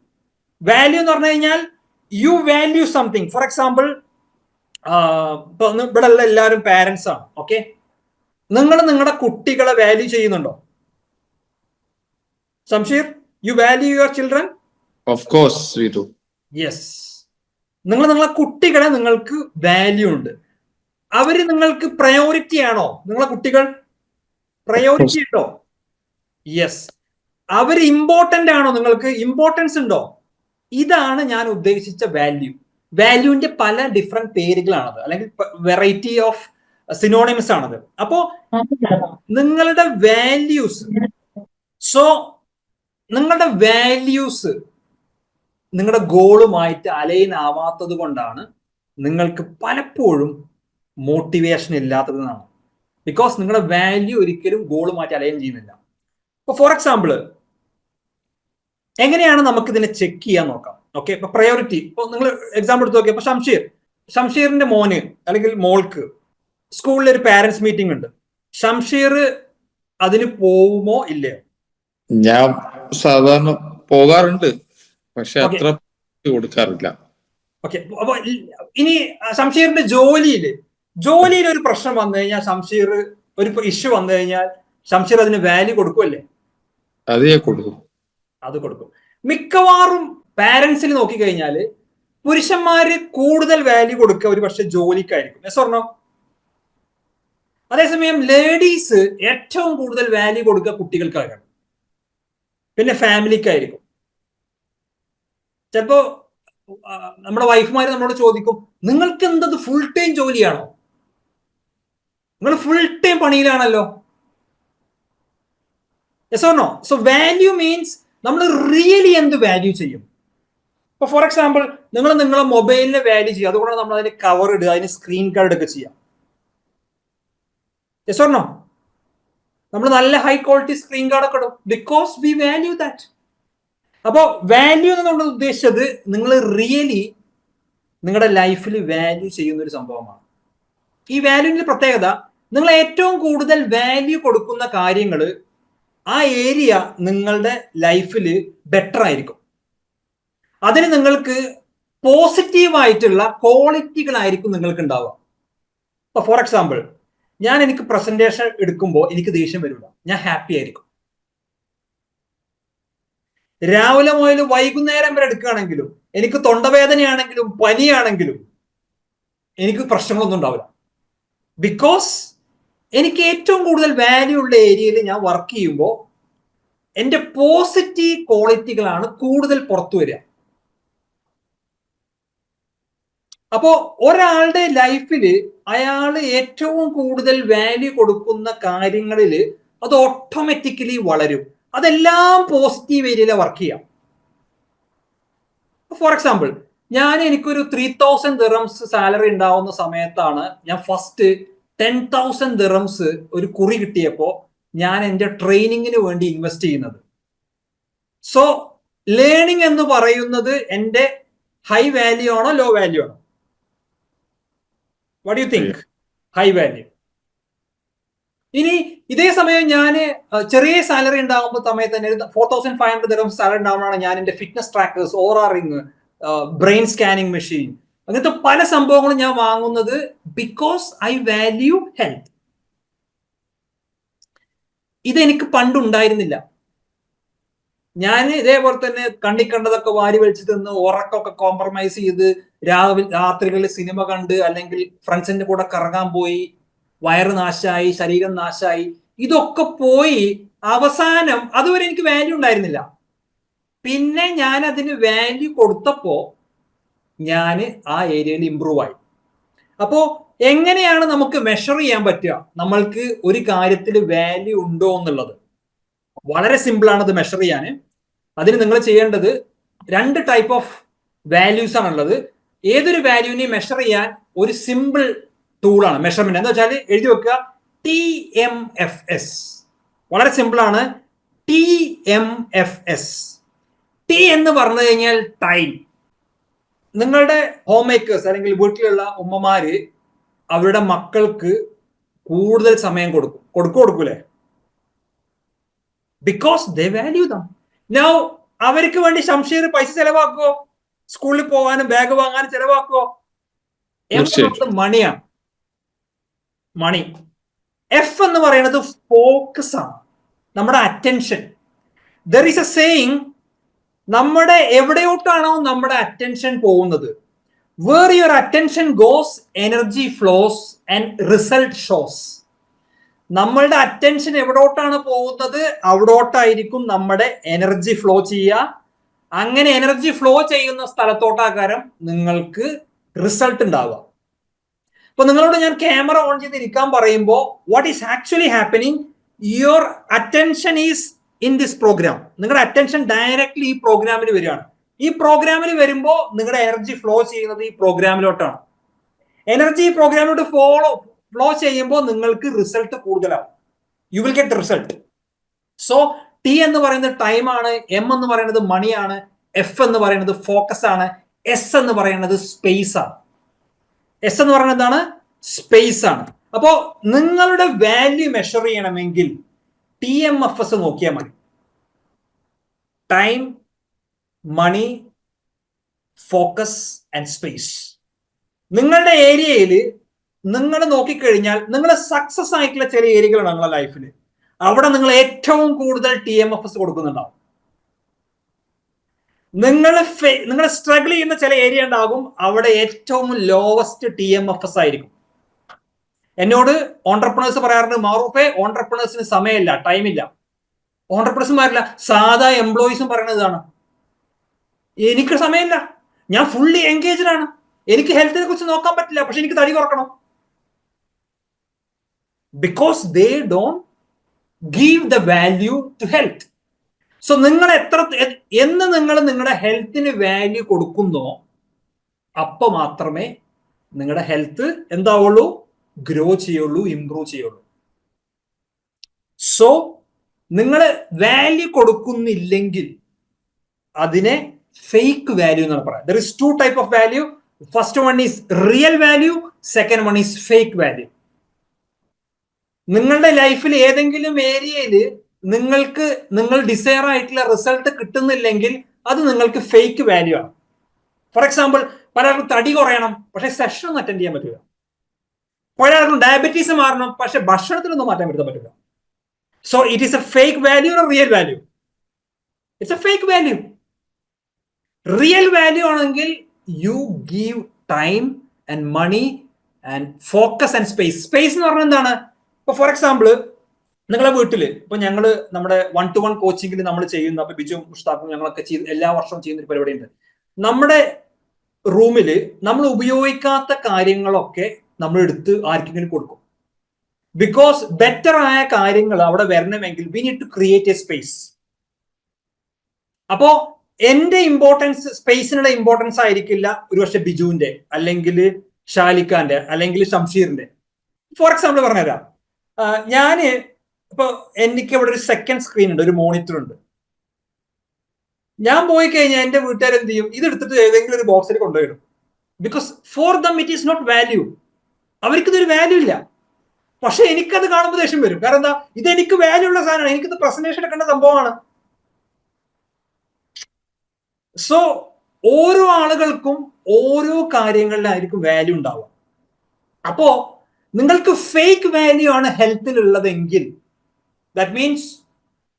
A: വാല്യൂ എന്ന് പറഞ്ഞു കഴിഞ്ഞാൽ you value something. For example, ഇപ്പൊ ഇവിടെ ഉള്ള എല്ലാവരും പാരന്റ്സ് ആണ്. ഓക്കെ, നിങ്ങൾ നിങ്ങളുടെ കുട്ടികളെ വാല്യൂ ചെയ്യുന്നുണ്ടോ? Shamsheer, you value your children?
C: Of course, we do.
A: Yes, നിങ്ങളെ കുട്ടികളെ നിങ്ങൾക്ക് വാല്യൂ ഉണ്ട്. അവര് നിങ്ങൾക്ക് പ്രയോറിറ്റി ആണോ? നിങ്ങളെ കുട്ടികൾ പ്രയോറിറ്റി ഉണ്ടോ? യെസ്. അവര് ഇമ്പോർട്ടന്റ് ആണോ? നിങ്ങൾക്ക് ഇമ്പോർട്ടൻസ് ഉണ്ടോ? ഇതാണ് ഞാൻ ഉദ്ദേശിച്ച വാല്യൂ. വാല്യൂവിന്റെ പല ഡിഫറെന്റ് പേരുകളാണത്, അല്ലെങ്കിൽ വെറൈറ്റി ഓഫ് സിനോണിംസ് ആണത്. അപ്പോ നിങ്ങളുടെ വാല്യൂസ്, സോ നിങ്ങളുടെ വാല്യൂസ് നിങ്ങളുടെ ഗോളുമായിട്ട് അലൈൻ ആവാത്തത് കൊണ്ടാണ് നിങ്ങൾക്ക് പലപ്പോഴും മോട്ടിവേഷൻ ഇല്ലാത്തതെന്നാണ്. ബിക്കോസ് നിങ്ങളുടെ വാല്യൂ ഒരിക്കലും ഗോളുമായിട്ട് അലൈൻ ചെയ്യുന്നില്ല. ഇപ്പൊ ഫോർ എക്സാമ്പിൾ, എങ്ങനെയാണ് നമുക്ക് ഇതിനെ ചെക്ക് ചെയ്യാൻ നോക്കാം. ഓക്കെ, ഇപ്പൊ പ്രയോറിറ്റി, ഇപ്പൊ നിങ്ങൾ എക്സാമ്പിൾ എടുത്ത് നോക്കിയപ്പോ ഷംഷീറിന്റെ മോന് അല്ലെങ്കിൽ മോൾക്ക് സ്കൂളിൽ ഒരു പാരന്റ്സ് മീറ്റിംഗ് ഉണ്ട്. ഷംഷീർ അതിന് പോവുമോ ഇല്ലയോ?
C: ഞാൻ സാധാരണ പോകാറുണ്ട്, പക്ഷെ അത്ര കൊടുക്കാറില്ല.
A: ഓക്കെ, അപ്പൊ ഇനി ഷംഷീറിന്റെ ജോലിയിൽ ഒരു പ്രശ്നം വന്നു കഴിഞ്ഞാൽ, ഷംഷീർ ഒരു ഇഷ്യൂ വന്നു കഴിഞ്ഞാൽ ഷംഷീർ അതിന് വാല്യൂ കൊടുക്കുമല്ലേ?
C: അതേ കൊടുക്കും.
A: അത് കൊടുക്കും. മിക്കവാറും പാരന്റ്സിൽ നോക്കിക്കഴിഞ്ഞാല് പുരുഷന്മാര് കൂടുതൽ വാല്യൂ കൊടുക്കുക ഒരു പക്ഷെ ജോലിക്കായിരിക്കും. Yes or no? അതേസമയം ലേഡീസ് ഏറ്റവും കൂടുതൽ വാല്യൂ കൊടുക്കുക കുട്ടികൾക്കായിരിക്കും, പിന്നെ ഫാമിലിക്കായിരിക്കും. ചിലപ്പോ നമ്മുടെ വൈഫുമാര് നമ്മളോട് ചോദിക്കും, നിങ്ങൾക്ക് എന്തത് ഫുൾ ടൈം ജോലിയാണോ? നിങ്ങൾ ഫുൾ ടൈം പണിയിലാണല്ലോ. Yes or no? So value means നമ്മൾ റിയലി എന്ത് വാല്യൂ ചെയ്യും. ഇപ്പൊ ഫോർ എക്സാമ്പിൾ, നിങ്ങളെ മൊബൈലിനെ വാല്യൂ ചെയ്യുക, അതുകൊണ്ട് നമ്മൾ അതിന് കവർ ഇടുക, അതിന് സ്ക്രീൻ ഗാർഡ് ഒക്കെ ചെയ്യാം. Yes or no? നമ്മൾ നല്ല ഹൈ ക്വാളിറ്റി സ്ക്രീൻ ഗാർഡ് ഒക്കെ ഇടും, ബിക്കോസ് വി വാല്യൂ ദാറ്റ്. അപ്പോ വാല്യൂ എന്ന് നമ്മൾ ഉദ്ദേശിച്ചത് നിങ്ങൾ റിയലി നിങ്ങളുടെ ലൈഫിൽ വാല്യൂ ചെയ്യുന്ന ഒരു സംഭവമാണ്. ഈ വാല്യൂവിന്റെ പ്രത്യേകത, നിങ്ങൾ ഏറ്റവും കൂടുതൽ വാല്യൂ കൊടുക്കുന്ന കാര്യങ്ങൾ, ആ ഏരിയ നിങ്ങളുടെ ലൈഫിൽ ബെറ്റർ ആയിരിക്കും. അതിന് നിങ്ങൾക്ക് പോസിറ്റീവായിട്ടുള്ള ക്വാളിറ്റികളായിരിക്കും നിങ്ങൾക്ക് ഉണ്ടാവുക. ഇപ്പൊ ഫോർ എക്സാമ്പിൾ, എനിക്ക് പ്രസന്റേഷൻ എടുക്കുമ്പോൾ എനിക്ക് ദേഷ്യം വരില്ല, ഞാൻ ഹാപ്പി ആയിരിക്കും. രാവിലെ മുതൽ വൈകുന്നേരം വരെ എടുക്കുകയാണെങ്കിലും, എനിക്ക് തൊണ്ടവേദനയാണെങ്കിലും പനിയാണെങ്കിലും എനിക്ക് പ്രശ്നങ്ങളൊന്നും ഉണ്ടാവില്ല. ബിക്കോസ് എനിക്ക് ഏറ്റവും കൂടുതൽ വാല്യൂ ഉള്ള ഏരിയയിൽ ഞാൻ വർക്ക് ചെയ്യുമ്പോൾ എൻ്റെ പോസിറ്റീവ് ക്വാളിറ്റികളാണ് കൂടുതൽ പുറത്തു വരിക. അപ്പോ ഒരാളുടെ ലൈഫിൽ അയാൾ ഏറ്റവും കൂടുതൽ വാല്യൂ കൊടുക്കുന്ന കാര്യങ്ങളിൽ അത് ഓട്ടോമാറ്റിക്കലി വളരും. അതെല്ലാം പോസിറ്റീവ് ഏരിയയിലെ വർക്ക് ചെയ്യാം. ഫോർ എക്സാമ്പിൾ, എനിക്കൊരു 3000 ദിറംസ് സാലറി ഉണ്ടാവുന്ന സമയത്താണ് ഞാൻ ഫസ്റ്റ് 10,000 ദിറംസ് ഒരു കുറി കിട്ടിയപ്പോൾ ഞാൻ എൻ്റെ ട്രെയിനിങ്ങിന് വേണ്ടി ഇൻവെസ്റ്റ് ചെയ്യുന്നത്. സോ ലേണിംഗ് എന്ന് പറയുന്നത് എൻ്റെ ഹൈ വാല്യൂ ആണോ ലോ വാല്യൂ ആണോ? What you think? High value. ഇനി ഇതേ സമയം ഞാൻ ചെറിയ സാലറി ഉണ്ടാകുമ്പോൾ സമയത്ത് തന്നെ 4,500 ദിറംസ് സാലറി ഉണ്ടാവുന്നതാണ് ഞാൻ എൻ്റെ fitness trackers, Oura ring, brain scanning machine, അങ്ങനത്തെ പല സംഭവങ്ങളും ഞാൻ വാങ്ങുന്നത് ബിക്കോസ് ഐ വാല്യൂ ഹെൽത്ത്. ഇതെനിക്ക് പണ്ടുണ്ടായിരുന്നില്ല. ഞാൻ ഇതേപോലെ തന്നെ കണ്ടതൊക്കെ വാരി വലിച്ചു തിന്ന്, ഉറക്കമൊക്കെ കോംപ്രമൈസ് ചെയ്ത്, രാത്രികളിൽ സിനിമ കണ്ട്, അല്ലെങ്കിൽ ഫ്രണ്ട്സിന്റെ കൂടെ കറങ്ങാൻ പോയി, വയറ് നാശമായി, ശരീരം നാശമായി. ഇതൊക്കെ പോയി അവസാനം അതുവരെ എനിക്ക് വാല്യൂ ഉണ്ടായിരുന്നില്ല. പിന്നെ ഞാൻ അതിന് വാല്യൂ കൊടുത്തപ്പോ ഞാൻ ആ ഏരിയയിൽ ഇമ്പ്രൂവ് ആയി. അപ്പോ എങ്ങനെയാണ് നമുക്ക് മെഷർ ചെയ്യാൻ പറ്റുക നമ്മൾക്ക് ഒരു കാര്യത്തിൽ വാല്യൂ ഉണ്ടോ എന്നുള്ളത്? വളരെ സിമ്പിൾ ആണ് അത് മെഷർ ചെയ്യാൻ. അതിന് നിങ്ങൾ ചെയ്യേണ്ടത് 2 ടൈപ്പ് ഓഫ് വാല്യൂസ് ആണുള്ളത്. ഏതൊരു വാല്യൂവിനെയും മെഷർ ചെയ്യാൻ ഒരു സിമ്പിൾ ടൂളാണ് മെഷർമെന്റ്. എന്താ വെച്ചാൽ എഴുതി വെക്കുക, TMFS. വളരെ സിമ്പിൾ ആണ്. TMFS. ടി എന്ന് പറഞ്ഞു കഴിഞ്ഞാൽ ടൈം. നിങ്ങളുടെ ഹോം മേക്കേഴ്സ് അല്ലെങ്കിൽ വീട്ടിലുള്ള ഉമ്മമാര് അവരുടെ മക്കൾക്ക് കൂടുതൽ സമയം കൊടുക്കൂലേ? Because they value them. Now അവർക്ക് വേണ്ടി ശംഷീർ പൈസ ചെലവാക്കുമോ? സ്കൂളിൽ പോകാനും ബാഗ് വാങ്ങാനും ചെലവാക്കുമോ? എം
C: തീർച്ചയായിട്ടും.
A: മണിയാണ്. മണി. എഫ് എന്ന് പറയുന്നത് ഫോക്കസ് ആണ്, നമ്മുടെ attention. There is a saying, നമ്മുടെ എവിടെയോട്ടാണോ നമ്മുടെ അറ്റൻഷൻ പോകുന്നത്, where your attention goes energy flows and result shows. നമ്മളുടെ അറ്റൻഷൻ എവിടോട്ടാണ് പോകുന്നത് അവിടോട്ടായിരിക്കും നമ്മുടെ എനർജി ഫ്ലോ ചെയ്യുക. അങ്ങനെ എനർജി ഫ്ലോ ചെയ്യുന്ന സ്ഥലത്തോട്ടാകാരം നിങ്ങൾക്ക് റിസൾട്ട് ഉണ്ടാവുക. അപ്പൊ നിങ്ങളോട് ഞാൻ ക്യാമറ ഓൺ ചെയ്തിരിക്കാൻ പറയുമ്പോൾ what is actually happening, your attention is in this programme. നിങ്ങളുടെ അറ്റൻഷൻ ഡയറക്ട്ലി ഈ പ്രോഗ്രാമിൽ വരികയാണ്. ഈ പ്രോഗ്രാമിൽ വരുമ്പോൾ നിങ്ങളുടെ എനർജി ഫ്ലോ ചെയ്യുന്നത് ഈ പ്രോഗ്രാമിലോട്ടാണ്. എനർജി ഈ പ്രോഗ്രാമിലോട്ട് ഫ്ലോ ചെയ്യുമ്പോൾ നിങ്ങൾക്ക് റിസൾട്ട് കൂടുതലാവും. You will get result. So T എന്ന് പറയുന്നത് ടൈം ആണ്, എം എന്ന് പറയുന്നത് മണിയാണ്, എഫ് എന്ന് പറയുന്നത് ഫോക്കസ് ആണ്, എസ് എന്ന് പറയുന്നത് സ്പേസ് ആണ്. എസ് എന്ന് പറയുന്നത് എന്താണ്? സ്പേസ് ആണ്. അപ്പോ നിങ്ങളുടെ വാല്യൂ മെഷർ ചെയ്യണമെങ്കിൽ TMFS നോക്കിയാൽ മതി. Time, money, focus and space. നിങ്ങളുടെ ഏരിയയിൽ നിങ്ങൾ നോക്കിക്കഴിഞ്ഞാൽ നിങ്ങൾ സക്സസ് ആയിട്ടുള്ള ചില ഏരിയകളാണ് നിങ്ങളുടെ ലൈഫിൽ. അവിടെ നിങ്ങൾ ഏറ്റവും കൂടുതൽ TMFS കൊടുക്കുന്നുണ്ടാവും. നിങ്ങൾ സ്ട്രഗിൾ ചെയ്യുന്ന ചില ഏരിയ ഉണ്ടാകും, അവിടെ ഏറ്റവും ലോവസ്റ്റ് TMFS ആയിരിക്കും. എന്നോട് ഓൺടർപ്രണേഴ്സ് പറയാറുണ്ട്, മാറൂഫേ ഓൺടർപ്രണേഴ്സിന് സമയമില്ല, ടൈമില്ല. ഓൺടർപ്രണേഴ്സുമാരില്ല, സാധാ എംപ്ലോയീസും പറയുന്നതാണ്, എനിക്ക് സമയമില്ല, ഞാൻ ഫുള്ളി എൻഗേജ്ഡ് ആണ്, എനിക്ക് ഹെൽത്തിനെ കുറിച്ച് നോക്കാൻ പറ്റില്ല, പക്ഷെ എനിക്ക് തടി കുറക്കണം. Because they don't give the value to health. So നിങ്ങൾ എന്ന് നിങ്ങൾ നിങ്ങളുടെ ഹെൽത്തിന് വാല്യൂ കൊടുക്കുന്നോ അപ്പൊ മാത്രമേ നിങ്ങളുടെ ഹെൽത്ത് എന്താവുള്ളൂ, ഗ്രോ ചെയ്യുള്ളൂ, ഇംപ്രൂവ് ചെയ്യുള്ളൂ. സോ നിങ്ങൾ വാല്യൂ കൊടുക്കുന്നില്ലെങ്കിൽ അതിനെ ഫേക്ക് വാല്യൂ എന്നാണ് പറയുന്നത്. There is 2 types of value. First one is real value, second one is fake value. നിങ്ങളുടെ ലൈഫിൽ ഏതെങ്കിലും ഏരിയയിൽ നിങ്ങൾ ഡിസയർ ആയിട്ടുള്ള റിസൾട്ട് കിട്ടുന്നില്ലെങ്കിൽ അത് നിങ്ങൾക്ക് ഫേക്ക് വാല്യൂ ആണ്. ഫോർ എക്സാമ്പിൾ, പലർക്കും തടി കുറയണം, പക്ഷെ സെഷൻ ഒന്നും അറ്റൻഡ് ചെയ്യാൻ പറ്റില്ല. പലർക്കും ഡയബറ്റീസ് മാറണം, പക്ഷെ ഭക്ഷണത്തിനൊന്നും മാറ്റാൻ വരുത്താൻ പറ്റില്ല. So it is a fake value or real value? It's a fake value. Real value ആണെങ്കിൽ you give time and money and focus and space. Space എന്ന് പറഞ്ഞാൽ എന്താണ്? ഇപ്പൊ ഫോർ എക്സാമ്പിൾ, നിങ്ങളെ വീട്ടിൽ ഇപ്പൊ ഞങ്ങൾ നമ്മുടെ 1-to-1 കോച്ചിങ്ങിൽ നമ്മൾ ചെയ്യുന്ന, അപ്പൊ ബിജു മുഷ്താഖും ഞങ്ങളൊക്കെ എല്ലാ വർഷവും ചെയ്യുന്ന ഒരു പരിപാടി ഉണ്ട്. നമ്മുടെ റൂമിൽ നമ്മൾ ഉപയോഗിക്കാത്ത കാര്യങ്ങളൊക്കെ നമ്മൾ എടുത്ത് ആർക്കെങ്കിലും കൊടുക്കും. ബിക്കോസ് ബെറ്റർ ആയ കാര്യങ്ങൾ അവിടെ വരണമെങ്കിൽ we need to create a space. അപ്പോ എന്റെ ഇമ്പോർട്ടൻസ്, സ്പേസിനുള്ള ഇമ്പോർട്ടൻസ് ആയിരിക്കില്ല ഒരുപക്ഷെ ബിജുവിന്റെ, അല്ലെങ്കിൽ ഷാലിഖാന്റെ, അല്ലെങ്കിൽ ഷംഷീറിന്റെ. ഫോർ എക്സാമ്പിൾ പറഞ്ഞുതരാം, ഞാന് ഇപ്പൊ എനിക്ക് ഇവിടെ ഒരു സെക്കൻഡ് സ്ക്രീൻ ഉണ്ട്, ഒരു മോണിറ്റർ ഉണ്ട്. ഞാൻ പോയി കഴിഞ്ഞാൽ എന്റെ വീട്ടുകാർ എന്ത് ചെയ്യും? ഇതെടുത്തിട്ട് ഏതെങ്കിലും ഒരു ബോക്സിൽ കൊണ്ടുപോയിടും. Because for them it is not value. അവർക്കിതൊരു വാല്യൂ ഇല്ല. പക്ഷെ എനിക്കത് കാണുമ്പോൾ ദേഷ്യം വരും. കാരണം എന്താ? ഇതെനിക്ക് വാല്യൂ ഉള്ള സാധനമാണ്, എനിക്കിത് പ്രസന്റേഷൻ എടുക്കേണ്ട സംഭവമാണ്. സോ ഓരോ ആളുകൾക്കും ഓരോ കാര്യങ്ങളിലായിരിക്കും വാല്യൂ ഉണ്ടാവുക. അപ്പോ നിങ്ങൾക്ക് ഫേക്ക് വാല്യൂ ആണ് ഹെൽത്തിലുള്ളതെങ്കിൽ that means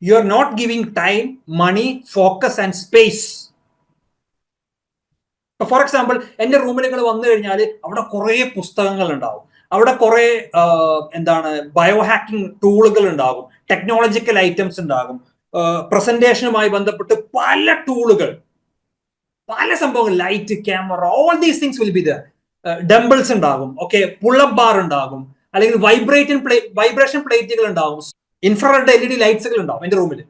A: you are not giving time, money, focus and space. For example, എന്റെ റൂമിൽ നിങ്ങൾ വന്നു കഴിഞ്ഞാൽ അവിടെ കുറെ പുസ്തകങ്ങൾ ഉണ്ടാവും, അവിടെ കുറെ ബയോ ഹാക്കിംഗ് ടൂളുകൾ ഉണ്ടാകും, ടെക്നോളജിക്കൽ ഐറ്റംസ് ഉണ്ടാകും, പ്രസന്റേഷനുമായി ബന്ധപ്പെട്ട് പല ടൂളുകൾ, പല സംഭവങ്ങൾ, light, camera, all these things will be there. Dumbbells ഉണ്ടാകും, ഓക്കെ, പുള്ളപ്പ് ബാർ ഉണ്ടാകും, അല്ലെങ്കിൽ വൈബ്രേഷൻ പ്ലേറ്റുകൾ ഉണ്ടാകും, ഇൻഫ്രാറെഡ് LED ലൈറ്റ്സുകൾ ഉണ്ടാവും എന്റെ റൂമിൽ.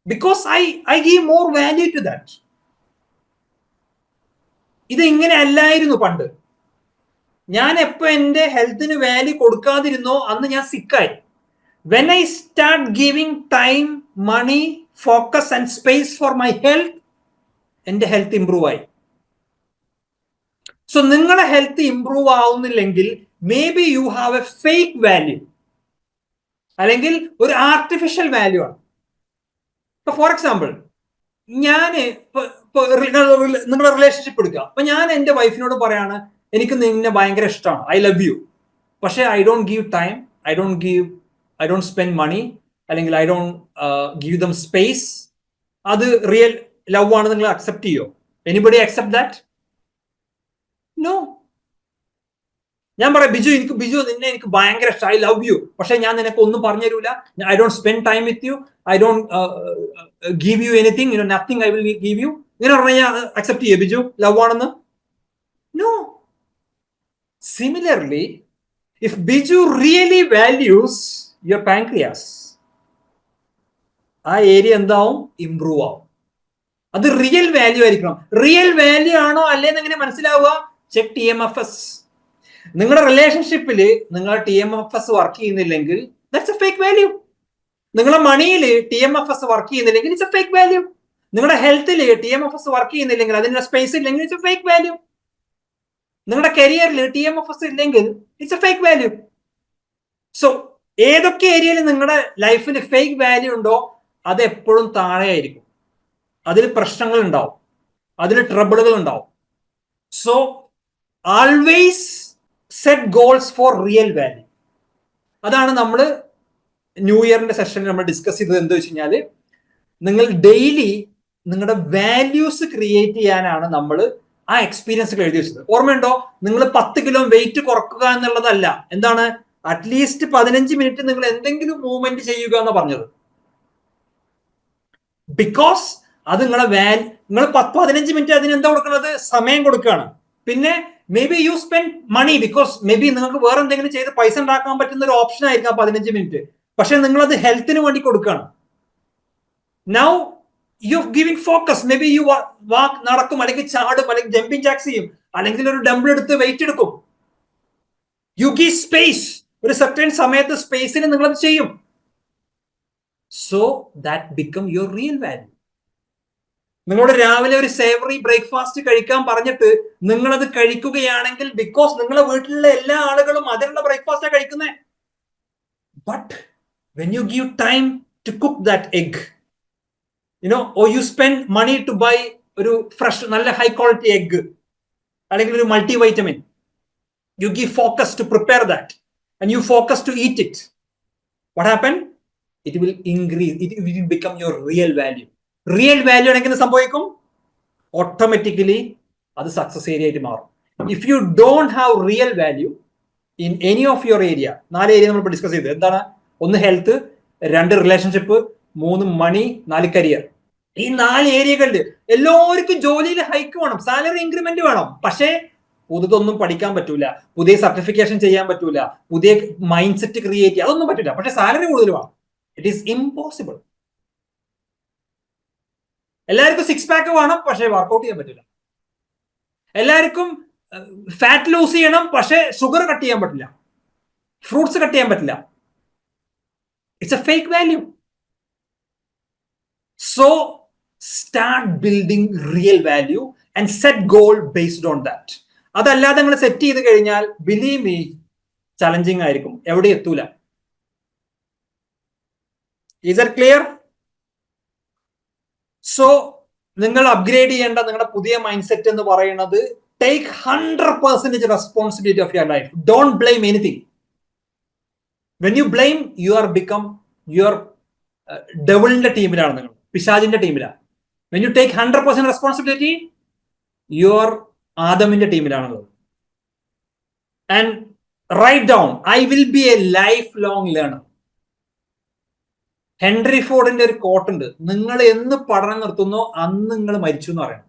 A: Because I give more value to that. ഇത് ഇങ്ങനെ അല്ലായിരുന്നു പണ്ട്. ഞാൻ എപ്പോ എന്റെ ഹെൽത്തിന് വാല്യൂ കൊടുക്കാതിരുന്നോ അന്ന് ഞാൻ സിക്കായി. When I start giving time, money, focus and space for my health, എന്റെ ഹെൽത്ത് ഇംപ്രൂവ് ആയി. സോ നിങ്ങളുടെ ഹെൽത്ത് ഇംപ്രൂവ് ആവുന്നില്ലെങ്കിൽ maybe you have a fake value, അല്ലെങ്കിൽ ഒരു ആർട്ടിഫിഷ്യൽ വാല്യൂ ആണ്. ഫോർ എക്സാമ്പിൾ, ഞാന് നിങ്ങളുടെ റിലേഷൻഷിപ്പ് എടുക്കുക. അപ്പൊ ഞാൻ എന്റെ വൈഫിനോട് പറയാണ്, എനിക്ക് നിന്നെ ഭയങ്കര ഇഷ്ടമാണ്, ഐ ലവ് യു, പക്ഷെ I don't give time, I don't spend money, അല്ലെങ്കിൽ I don't give them space. അത് റിയൽ ലവ് ആണ് നിങ്ങൾ അക്സെപ്റ്റ് ചെയ്യോ? Anybody accept that? നോ. ഞാൻ പറയാം, ബിജു നിന്നെ എനിക്ക് ഭയങ്കര ഇഷ്ടം, ഐ ലവ് യു, പക്ഷെ ഞാൻ നിനക്ക് ഒന്നും പറഞ്ഞു തരൂല, I don't spend time with you, I don't give you anything, nothing I will give you. ഇങ്ങനെ പറഞ്ഞാൽ അക്സെപ്റ്റ് ചെയ്യേ ബിജു ലവ് ആണെന്ന്? No. Similarly, if Biju really values your pancreas, ആ ഏരിയ എന്താവും? ഇംപ്രൂവ് ആവും. അത് റിയൽ വാല്യൂ ആയിരിക്കണം. റിയൽ വാല്യൂ ആണോ അല്ലേന്ന് എങ്ങനെ മനസ്സിലാവുക? Check TMFS. നിങ്ങളുടെ റിലേഷൻഷിപ്പിൽ നിങ്ങൾ TMFS വർക്ക് ചെയ്യുന്നില്ലെങ്കിൽ ദാറ്റ്സ് എ ഫേക്ക് വാല്യൂ. നിങ്ങളുടെ മണിയിൽ TMFS വർക്ക് ചെയ്യുന്നില്ലെങ്കിൽ ഇറ്റ്സ് എ ഫേക്ക് വാല്യൂ. നിങ്ങളുടെ ഹെൽത്തിൽ TMFS വർക്ക് ചെയ്യുന്നില്ലെങ്കിൽ, അതിനുള്ള സ്പേസ് ഇല്ലെങ്കിൽ ഇറ്റ്സ് എ ഫേക്ക് വാല്യൂ. നിങ്ങളുടെ കരിയറിൽ TMFS ഇല്ലെങ്കിൽ it's a fake value. So ഏതൊക്കെ ഏരിയയിൽ നിങ്ങളുടെ ലൈഫിൽ ഫേക്ക് വാല്യൂ ഉണ്ടോ അത് എപ്പോഴും താഴെയായിരിക്കും. അതിൽ പ്രശ്നങ്ങൾ ഉണ്ടാവും, അതിൽ ട്രബിളുകൾ ഉണ്ടാവും. So always set goals for real value. അതാണ് നമ്മൾ ന്യൂ ഇയറിന്റെ സെഷനിൽ നമ്മൾ ഡിസ്കസ് ചെയ്തത്. എന്താ വെച്ച് കഴിഞ്ഞാൽ, നിങ്ങൾ ഡെയിലി നിങ്ങളുടെ വാല്യൂസ് ക്രിയേറ്റ് ചെയ്യാനാണ് നമ്മൾ ആ എക്സ്പീരിയൻസ് എഴുതി വെച്ചത്. ഓർമ്മയുണ്ടോ? നിങ്ങൾ 10 കിലോ വെയിറ്റ് കുറക്കുക എന്നുള്ളതല്ല. എന്താണ്? അറ്റ്ലീസ്റ്റ് 15 മിനിറ്റ് നിങ്ങൾ എന്തെങ്കിലും മൂവ്മെന്റ് ചെയ്യുക എന്ന് പറഞ്ഞത്. ബിക്കോസ് അത് നിങ്ങൾ 15 മിനിറ്റ് അതിന് എന്താ കൊടുക്കുന്നത്? സമയം കൊടുക്കുകയാണ്. പിന്നെ maybe you spend money, because maybe നിങ്ങൾക്ക് വേറെ എന്തെങ്കിലും ചെയ്ത് പൈസ ഉണ്ടാക്കാൻ പറ്റുന്ന ഒരു ഓപ്ഷൻ ആയിരിക്കും 15 മിനിറ്റ്. പക്ഷെ നിങ്ങൾ അത് ഹെൽത്തിന് വേണ്ടി കൊടുക്കുകയാണ്. Now you giving focus. May be you walk, നടക്കും, അല്ലെങ്കിൽ ചാടും, അല്ലെങ്കിൽ ജമ്പിങ് ജാക്സ് ചെയ്യും, അല്ലെങ്കിൽ ഒരു ഡംബിൾ എടുത്ത് വെയിറ്റ് എടുക്കും. You give space. ഒരു സെർട്ടൻ സമയത്ത് സ്പേസിന് നിങ്ങൾ അത് ചെയ്യും. So that become your real value. നിങ്ങളോട് രാവിലെ ഒരു സേവറി ബ്രേക്ക്ഫാസ്റ്റ് കഴിക്കാൻ പറഞ്ഞിട്ട് നിങ്ങളത് കഴിക്കുകയാണെങ്കിൽ, ബിക്കോസ് നിങ്ങളെ വീട്ടിലുള്ള എല്ലാ ആളുകളും അതിനുള്ള ബ്രേക്ക്ഫാസ്റ്റാണ് കഴിക്കുന്നത്. But when you give time to cook that egg, or you spend money to buy ഒരു ഫ്രഷ് നല്ല ഹൈ ക്വാളിറ്റി എഗ് അല്ലെങ്കിൽ ഒരു multivitamin, you give focus to prepare that and you focus to eat it, what happen? It will increase, it will become your real value. Real value എങ്ങനെ സംഭവിക്കും? ഓട്ടോമാറ്റിക്കലി അത് സക്സസ് ഏരിയ ആയിട്ട് മാറും. If you don't have real value in any of your area, 4 area നമ്മൾ ഡിസ്കസ് ചെയ്തത്. എന്താണ്? 1 ഹെൽത്ത്, 2 റിലേഷൻഷിപ്പ്, 3 മണി, 4 കരിയർ. ഈ 4 ഏരിയകളിൽ എല്ലാവർക്കും ജോലിയിൽ ഹൈക്ക് വേണം, സാലറി ഇൻക്രിമെന്റ് വേണം. പക്ഷേ പുതുതൊന്നും പഠിക്കാൻ പറ്റൂല, പുതിയ സർട്ടിഫിക്കേഷൻ ചെയ്യാൻ പറ്റൂല, പുതിയ മൈൻഡ് സെറ്റ് ക്രിയേറ്റ് ചെയ്യാൻ അതൊന്നും പറ്റില്ല. പക്ഷെ സാലറി കൂടുതൽ വേണം. It is impossible. എല്ലാവർക്കും 6 പാക്ക് വേണം, പക്ഷെ വർക്ക്ഔട്ട് ചെയ്യാൻ പറ്റില്ല. എല്ലാവർക്കും ഫാറ്റ് ലൂസ് ചെയ്യണം, പക്ഷെ ഷുഗർ കട്ട് ചെയ്യാൻ പറ്റില്ല, ഫ്രൂട്ട്സ് കട്ട് ചെയ്യാൻ പറ്റില്ല. It's a fake value. So start building real value and set goal based on that. അതല്ലാതെ നിങ്ങൾ സെറ്റ് ചെയ്ത് കഴിഞ്ഞാൽ ബിലീവ് മീ ചലഞ്ചിങ് ആയിരിക്കും, എവിടെ എത്തൂല. Is that clear? സോ നിങ്ങൾ അപ്ഗ്രേഡ് ചെയ്യേണ്ട നിങ്ങളുടെ പുതിയ മൈൻഡ് സെറ്റ് എന്ന് പറയുന്നത്, take 100% responsibility of your life. Don't blame anything. When you blame, you are become your ഡെവിളിന്റെ ടീമിലാണ്, നിങ്ങൾ പിശാചിന്റെ ടീമിലാണ്. When you take 100% responsibility, your ആദമിന്റെ ടീമിലാണുള്ളത്. And write down, I will be a life long learner. Henry ഫോർഡിന്റെ ഒരു കോട്ട് ഉണ്ട്, നിങ്ങൾ എന്ന് പഠനം നിർത്തുന്നോ അന്ന് നിങ്ങൾ മരിച്ചു എന്ന് പറയണം.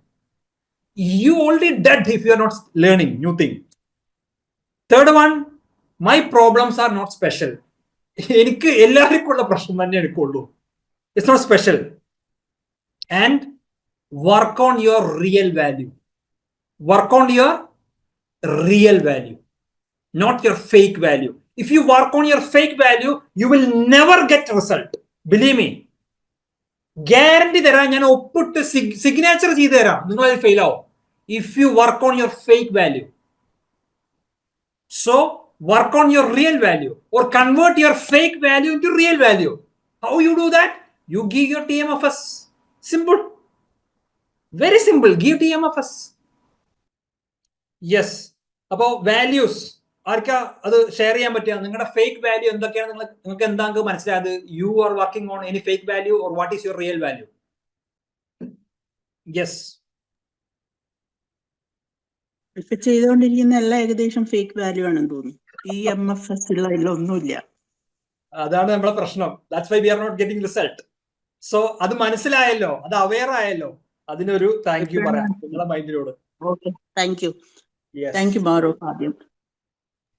A: You already dead if you are not learning new thing. Third one, my problems are not special. എനിക്ക് എല്ലാവർക്കും ഉള്ള പ്രശ്നം തന്നെ എനിക്കുള്ളൂ. It's not special. And work on your real value. Work on your real value, not your fake value. If you work on your fake value, you will never get result. Believe me. Guarantee തരാം, ഞാൻ ഒപ്പിട്ട് സിഗ്നേച്ചർ ചെയ്ത് തരാം, നിങ്ങൾ അത് ഫെയിൽ ആവും. If you work on your fake value. So work on your real value or convert your fake value into real value. How you do that? You give your TMFS. Simple. Very simple, give TMFS. Yes. അപ്പോ വാല്യൂസ് ആർക്കാ അത് ഷെയർ ചെയ്യാൻ പറ്റുക? നിങ്ങളുടെ ഫേക്ക് വാല്യൂ എന്തൊക്കെയാണ്? നിങ്ങൾക്ക് എന്താ മനസ്സിലായത്? You are working on any fake value or what is your real value? Yes.
D: ഇപ്പൊ ചെയ്തുകൊണ്ടിരിക്കുന്ന എല്ലാം ഏകദേശം ഫേക്ക് വാല്യൂ ആണെന്ന് തോന്നുന്നു. TMFS ഒന്നുമില്ല.
A: അതാണ് നമ്മുടെ പ്രശ്നം. That's why we are not getting result. So അത് മനസ്സിലായല്ലോ, അത് അവെയർ ആയല്ലോ. അതിനൊരു താങ്ക് യു പറയാം നിങ്ങളുടെ മൈൻഡിനോട്.
D: ഓക്കെ, താങ്ക് യു മാറോ. ആദ്യം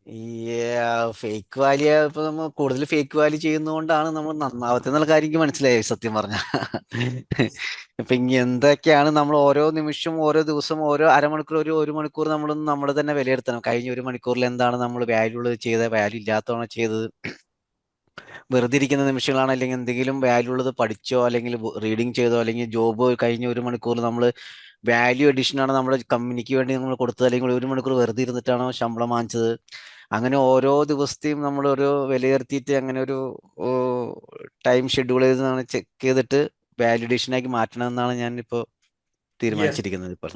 E: ഈ ഫേക്ക് വാല്യൂ ഇപ്പൊ നമ്മൾ കൂടുതൽ ഫേക്ക് വാല്യൂ ചെയ്യുന്നതുകൊണ്ടാണ് നമ്മൾ നന്നാവത്തെ എന്നുള്ള കാര്യം എനിക്ക് മനസ്സിലായി സത്യം പറഞ്ഞ. ഇപ്പൊ ഇനി എന്തൊക്കെയാണ് നമ്മൾ ഓരോ നിമിഷം, ഓരോ ദിവസം, ഓരോ അരമണിക്കൂർ, ഒരു മണിക്കൂർ നമ്മൾ നമ്മുടെ തന്നെ വിലയിരുത്തണം. കഴിഞ്ഞ ഒരു മണിക്കൂറിൽ എന്താണ് നമ്മൾ വാല്യൂ ഉള്ളത് ചെയ്തത്, വാല്യൂ ഇല്ലാത്തതാണ് ചെയ്തത്, വെറുതെ ഇരിക്കുന്ന നിമിഷങ്ങളാണ്, അല്ലെങ്കിൽ എന്തെങ്കിലും വാല്യൂ ഉള്ളത് പഠിച്ചോ, അല്ലെങ്കിൽ റീഡിങ് ചെയ്തോ, അല്ലെങ്കിൽ ജോബ് കഴിഞ്ഞ ഒരു മണിക്കൂർ നമ്മൾ വാല്യൂ അഡീഷൻ ആണ് നമ്മുടെ കമ്പനിക്ക് വേണ്ടി നമ്മൾ കൊടുത്തത്, അല്ലെങ്കിൽ ഒരു മണിക്കൂർ വെറുതെ ഇരുന്നിട്ടാണോ ശമ്പളം വാങ്ങിച്ചത്. അങ്ങനെ ഓരോ ദിവസത്തെയും നമ്മൾ ഒരു വിലയിരുത്തിയിട്ട് അങ്ങനെ ഒരു ടൈം ഷെഡ്യൂൾ ചെയ്ത് ചെക്ക് ചെയ്തിട്ട് വാല്യൂ അഡീഷൻ ആക്കി മാറ്റണം എന്നാണ് ഞാൻ ഇപ്പോൾ തീരുമാനിച്ചിരിക്കുന്നത്. ഇപ്പോൾ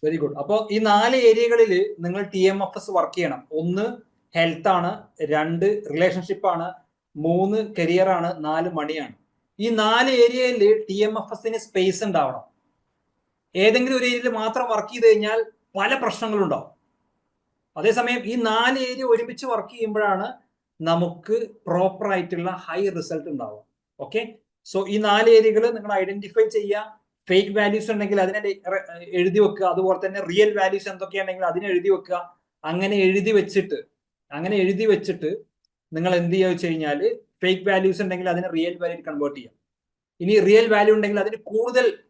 A: വെരി ഗുഡ്. അപ്പോൾ ഈ 4 ഏരിയകളിൽ നിങ്ങൾ TMFS വർക്ക് ചെയ്യണം. 1 ഹെൽത്ത് ആണ്, 2 റിലേഷൻഷിപ്പ് ആണ്, 3 കരിയർ ആണ്, 4 മണിയാണ്. ഈ 4 ഏരിയയിൽ TMFSന് സ്പേസ് ഉണ്ടാവണം. ഏതെങ്കിലും ഒരു ഏരിയയിൽ മാത്രം വർക്ക് ചെയ്ത് കഴിഞ്ഞാൽ പല പ്രശ്നങ്ങളും ഉണ്ടാവും. അതേസമയം ഈ 4 ഏരിയ ഒരുമിച്ച് വർക്ക് ചെയ്യുമ്പോഴാണ് നമുക്ക് പ്രോപ്പർ ആയിട്ടുള്ള ഹൈ റിസൾട്ട് ഉണ്ടാവുക. ഓക്കെ, സോ ഈ 4 ഏരിയകൾ നിങ്ങൾ ഐഡന്റിഫൈ ചെയ്യുക. ഫേക്ക് വാല്യൂസ് ഉണ്ടെങ്കിൽ അതിനെ എഴുതി വെക്കുക. അതുപോലെ തന്നെ റിയൽ വാല്യൂസ് എന്തൊക്കെയാണെങ്കിൽ അതിനെ എഴുതി വെക്കുക. അങ്ങനെ എഴുതി വെച്ചിട്ട് നിങ്ങൾ എന്ത് ചെയ്യുക വെച്ച് കഴിഞ്ഞാൽ, ഫേക്ക് വാല്യൂസ് ഉണ്ടെങ്കിൽ അതിനെ റിയൽ വാല്യൂ കൺവേർട്ട് ചെയ്യാം. ഇനി റിയൽ വാല്യൂ ഉണ്ടെങ്കിൽ അതിന്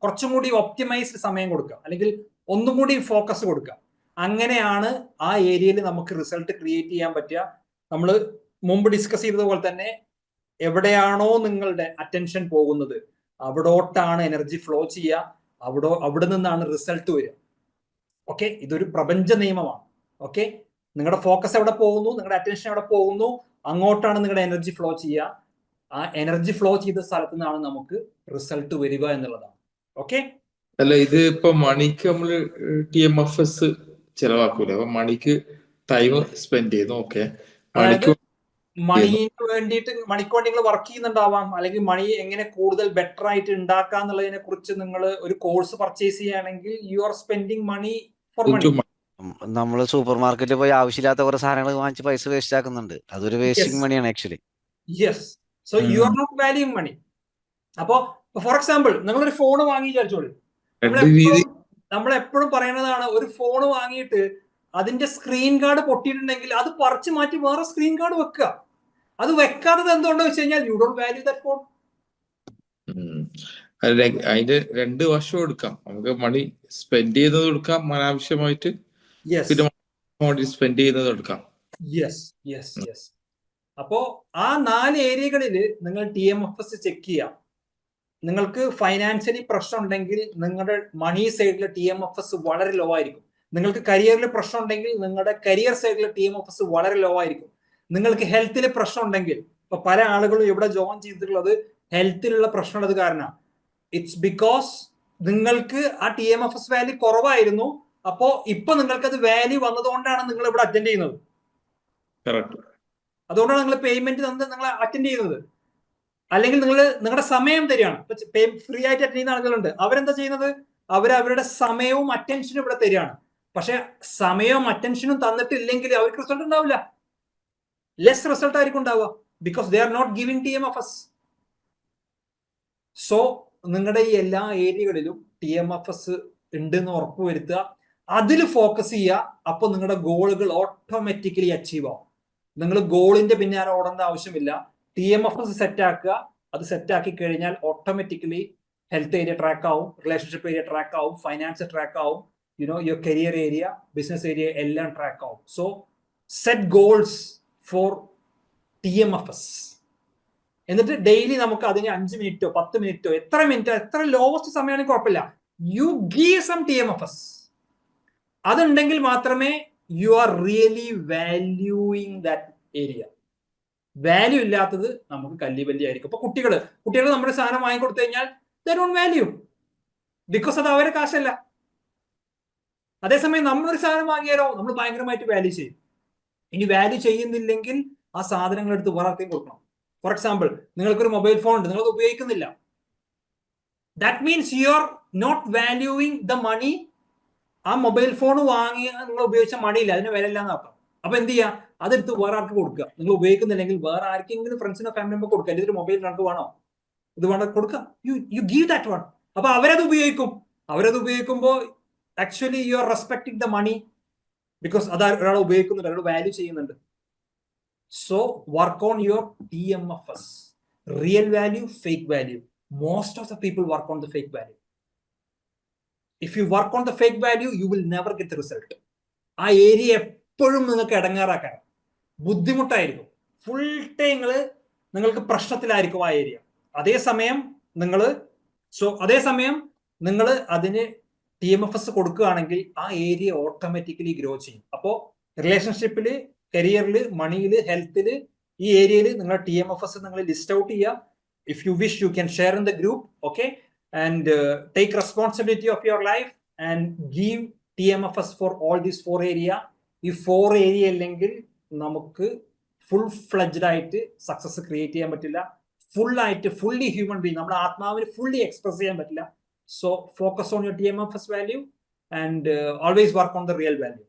A: കുറച്ചും കൂടി ഒപ്റ്റിമൈസ്ഡ് സമയം കൊടുക്കുക, അല്ലെങ്കിൽ ഒന്നും കൂടി ഫോക്കസ് കൊടുക്കുക. അങ്ങനെയാണ് ആ ഏരിയയിൽ നമുക്ക് റിസൾട്ട് ക്രിയേറ്റ് ചെയ്യാൻ പറ്റുക. നമ്മൾ മുമ്പ് ഡിസ്കസ് ചെയ്തതുപോലെ തന്നെ എവിടെയാണോ നിങ്ങളുടെ അറ്റൻഷൻ പോകുന്നത് അവിടോട്ടാണ് എനർജി ഫ്ലോ ചെയ്യുക. അവിടെ നിന്നാണ് റിസൾട്ട് വരിക. ഓക്കെ, ഇതൊരു പ്രപഞ്ച നിയമമാണ്. ഓക്കെ, നിങ്ങളുടെ ഫോക്കസ് എവിടെ പോകുന്നു, നിങ്ങളുടെ അറ്റൻഷൻ എവിടെ പോകുന്നു, അങ്ങോട്ടാണ് നിങ്ങളുടെ എനർജി ഫ്ലോ ചെയ്യുക. ആ എനർജി ഫ്ലോ ചെയ്ത സ്ഥലത്ത് നിന്നാണ് നമുക്ക് റിസൾട്ട് വരിക എന്നുള്ളതാണ്. ഓക്കെ,
C: അല്ല, ഇത് ഇപ്പൊ മണിക്ക് നമ്മള് TMFS ചെലവാക്കൂല. അപ്പൊ മണിക്ക് ടൈം സ്പെൻഡ് ചെയ്യുന്നു. ഓക്കെ,
A: അതായത്
C: മണിക്ക്
A: മണിക്ക് വേണ്ടിയിട്ട് നിങ്ങൾ വർക്ക് ചെയ്യുന്നുണ്ടാവാം, അല്ലെങ്കിൽ മണി എങ്ങനെ കൂടുതൽ ബെറ്റർ ആയിട്ട് ഉണ്ടാക്കാം എന്നുള്ളതിനെ കുറിച്ച് നിങ്ങൾ ഒരു കോഴ്സ് പർച്ചേസ് ചെയ്യുകയാണെങ്കിൽ you are spending money for money.
E: നമ്മൾ സൂപ്പർ മാർക്കറ്റിൽ പോയി ആവശ്യമില്ലാത്ത കുറെ സാധനങ്ങൾ വാങ്ങിച്ച് പൈസ വേസ്റ്റ് ആക്കുന്നുണ്ട്. അതൊരു വേസ്റ്റിംഗ് മണിയാണ് actually.
A: Yes, so you are not valuing money. അപ്പോ ഫോർ എക്സാമ്പിൾ നിങ്ങളൊരു ഫോൺ വാങ്ങി വിചാരിച്ചോളൂ. നമ്മളെപ്പോഴും പറയുന്നതാണ്, ഒരു ഫോൺ വാങ്ങിയിട്ട് അതിന്റെ സ്ക്രീൻ ഗാർഡ് പൊട്ടിയിട്ടുണ്ടെങ്കിൽ അത് പറിച്ചു മാറ്റി വേറെ സ്ക്രീൻ ഗാർഡ് വെക്കുക. അത് വെക്കാത്തത് എന്തുകൊണ്ടെന്ന് വെച്ച് കഴിഞ്ഞാൽ you don't value that phone.
C: അതിന്റെ 2 വർഷം എടുക്കാം. നമുക്ക് മണി സ്പെൻഡ് ചെയ്യുന്നത് എടുക്കാം, അനാവശ്യമായിട്ട് സ്പെൻഡ് ചെയ്യുന്നത് എടുക്കാം.
A: യെസ്. അപ്പോ ആ 4 ഏരിയകളിൽ നിങ്ങൾ TMFS ചെക്ക് ചെയ്യാം. നിങ്ങൾക്ക് ഫൈനാൻഷ്യലി പ്രശ്നം ഉണ്ടെങ്കിൽ നിങ്ങളുടെ മണി സൈഡിലെ TMFS വളരെ ലോ ആയിരിക്കും. നിങ്ങൾക്ക് കരിയറിൽ പ്രശ്നം ഉണ്ടെങ്കിൽ നിങ്ങളുടെ കരിയർ സൈഡിലെ TMFS വളരെ ലോ ആയിരിക്കും. നിങ്ങൾക്ക് ഹെൽത്തിൽ പ്രശ്നം ഉണ്ടെങ്കിൽ, ഇപ്പൊ പല ആളുകളും ഇവിടെ ജോയിൻ ചെയ്തിട്ടുള്ളത് ഹെൽത്തിലുള്ള പ്രശ്നമുള്ളത് കാരണമാണ്. ഇറ്റ്സ് ബിക്കോസ് നിങ്ങൾക്ക് ആ TMFS വാല്യൂ കുറവായിരുന്നു. അപ്പോ ഇപ്പൊ നിങ്ങൾക്ക് അത് വാല്യൂ വന്നതുകൊണ്ടാണ് നിങ്ങൾ ഇവിടെ അറ്റൻഡ് ചെയ്യുന്നത്. അതുകൊണ്ടാണ് നിങ്ങൾ പേയ്മെന്റ് തന്ന് നിങ്ങൾ അറ്റൻഡ് ചെയ്യുന്നത്. അല്ലെങ്കിൽ നിങ്ങളുടെ സമയം തരികയാണ്. ഫ്രീ ആയിട്ട് അറ്റൻഡ് ചെയ്യുന്ന ആളുകളുണ്ട്. അവരെന്താ ചെയ്യുന്നത്? അവരുടെ സമയവും അറ്റൻഷനും ഇവിടെ തരികയാണ്. പക്ഷെ സമയവും അറ്റൻഷനും തന്നിട്ടില്ലെങ്കിൽ അവർക്ക് റിസൾട്ട് ഉണ്ടാവില്ല. ലെസ് റിസൾട്ട് ആയിരിക്കും ഉണ്ടാവുക. Because they are not giving TMFS. So നിങ്ങളുടെ ഈ എല്ലാ ഏരിയകളിലും TMFS ഉണ്ടെന്ന് ഉറപ്പുവരുത്തുക. അതിൽ ഫോക്കസ് ചെയ്യുക. അപ്പോൾ നിങ്ങളുടെ ഗോളുകൾ ഓട്ടോമാറ്റിക്കലി അച്ചീവ് ആവും. നിങ്ങൾ ഗോളിന്റെ പിന്നാലെ ഓടേണ്ട ആവശ്യമില്ല. TMFS സെറ്റ് ആക്കുക. അത് സെറ്റ് ആക്കി കഴിഞ്ഞാൽ ഓട്ടോമാറ്റിക്കലി ഹെൽത്ത് ഏരിയ ട്രാക്ക് ആവും, റിലേഷൻഷിപ്പ് ഏരിയ ട്രാക്ക് ആവും, ഫൈനാൻസ് ട്രാക്ക് ആവും, your career area, business area എല്ലാം ട്രാക്ക് ആവും. So set goals for TMFS. എന്നിട്ട് ഡെയിലി നമുക്ക് അതിന് 5 മിനിറ്റോ 10 മിനിറ്റോ എത്ര മിനിറ്റോ എത്ര ലോവസ്റ്റ് സമയമാണെങ്കിൽ കുഴപ്പമില്ല, യു ഗീവ് സം TMFS. അതുണ്ടെങ്കിൽ മാത്രമേ you are really valuing that area. Value ഇല്ലാത്തത് നമുക്ക് കല്ലിവല്ലി ആയിരിക്കും. ഇപ്പൊ കുട്ടികൾ നമ്മുടെ സാധനം വാങ്ങിക്കൊടുത്തു കഴിഞ്ഞാൽ ദേ ഡോണ്ട് വാല്യൂ. ബിക്കോസ് അത് അവരെ കാശല്ല. അതേസമയം നമ്മളൊരു സാധനം വാങ്ങിയാലോ നമ്മൾ ഭയങ്കരമായിട്ട് വാല്യൂ ചെയ്യും. ഇനി വാല്യൂ ചെയ്യുന്നില്ലെങ്കിൽ ആ സാധനങ്ങൾ എടുത്ത് വേറെ ആർക്കും കൊടുക്കണം. ഫോർ എക്സാമ്പിൾ, നിങ്ങൾക്കൊരു മൊബൈൽ ഫോൺ ഉണ്ട്, നിങ്ങൾ ഉപയോഗിക്കുന്നില്ല. That means you are not valuing the money. ആ മൊബൈൽ ഫോൺ വാങ്ങി നിങ്ങൾ ഉപയോഗിച്ച മണിയില്ല, അതിന് വില ഇല്ലാന്ന് നോക്കാം. അപ്പൊ എന്ത് ചെയ്യാം, അതെടുത്ത് വേറെ ആർക്ക് കൊടുക്കുക. നിങ്ങൾ ഉപയോഗിക്കുന്നില്ലെങ്കിൽ വേറെ ആർക്കെങ്കിലും ഫ്രണ്ട്സിനോ ഫാമിലി മെമ്പർ കൊടുക്കുക. അല്ലെങ്കിൽ ഒരു മൊബൈൽ നിങ്ങൾക്ക് വേണോ, ഇത് വേണം കൊടുക്കാം. You give that one. അപ്പൊ അവരത് ഉപയോഗിക്കും. അവരത് ഉപയോഗിക്കുമ്പോൾ actually you are respecting the money, because അത് ഒരാൾ ഉപയോഗിക്കുന്നുണ്ട്, ഒരാൾ വാല്യൂ ചെയ്യുന്നുണ്ട്. So work on your TMFS, real value, fake value. Most of the people work on the fake value. If you work on the fake value you will never get the result. ആ ഏരിയ എപ്പോഴും നിങ്ങൾക്ക് ഇടങ്ങാറാക്കാൻ ബുദ്ധിമുട്ടായിരിക്കും. ഫുൾ ടൈം നിങ്ങൾക്ക് പ്രശ്നത്തിലായിരിക്കും ആ ഏരിയ. അതേസമയം നിങ്ങൾ അതിന് TMFS കൊടുക്കുകയാണെങ്കിൽ ആ ഏരിയ ഓട്ടോമാറ്റിക്കലി ഗ്രോ ചെയ്യും. അപ്പോൾ റിലേഷൻഷിപ്പില്, കരിയറിൽ, മണിയിൽ, ഹെൽത്തിൽ, ഈ ഏരിയയിൽ നിങ്ങൾ TMFS നിങ്ങൾ ലിസ്റ്റ് ഔട്ട് ചെയ്യുക. If you wish you can share in the group, okay, and take responsibility of your life and give TMFS for all these 4 area. ഈ 4 ഏരിയ അല്ലെങ്കിൽ നമുക്ക് ഫുൾ ഫ്ലെഡ്ജ്ഡ് ആയിട്ട് സക്സസ് ക്രിയേറ്റ് ചെയ്യാൻ പറ്റില്ല. ഫുള്ളി ഹ്യൂമൻ ബീങ്, നമ്മുടെ ആത്മാവിന് ഫുള്ളി എക്സ്പ്രസ് ചെയ്യാൻ പറ്റില്ല. So focus on your TMFS value and always work on the real value.